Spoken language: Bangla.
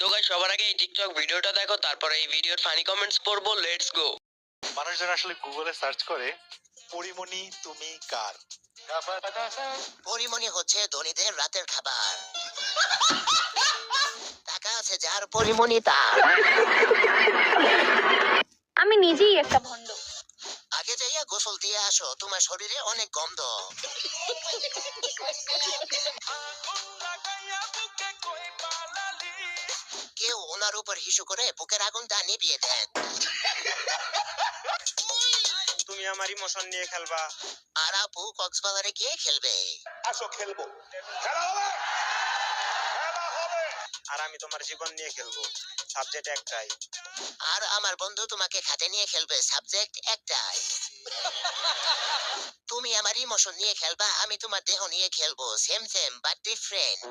তো গাইস, সবার আগে এই টিকটক ভিডিওটা দেখো, তারপরে এই ভিডিওর ফানি কমেন্টস পড়বো। Let's go. মানুষজন আসলে গুগলে সার্চ করে পরিমণি তুমি কার। পরিমণি হচ্ছে ধনীদের রাতের খাবার। টাকা আছে যার, পরিমণি তার। আমি নিজেই একটা ভণ্ড। আগে যাইয়া গোসল দিয়ে আসো, তোমার শরীরে অনেক গন্ধ। কেউ ওনার উপর হিসু করে বুকের আগুনটা নিভিয়ে দেন। তুমি আমার ইমোশন নিয়ে খেলবা, আর আপু কক্সবাজারে গিয়ে খেলবে। আসো খেলবো, খেলা হবে, খেলা হবে। আর আমি তোমার জীবন নিয়ে খেলবো, সাবজেক্ট একটাই। আর আমার বন্ধু তোমাকে খাতে নিয়ে খেলবে, সাবজেক্ট একটাই। তুমি আমার ইমোশন নিয়ে খেলবা, আমি তোমার দেহ নিয়ে খেলবো, সেম সেম বাট ডিফারেন্ট।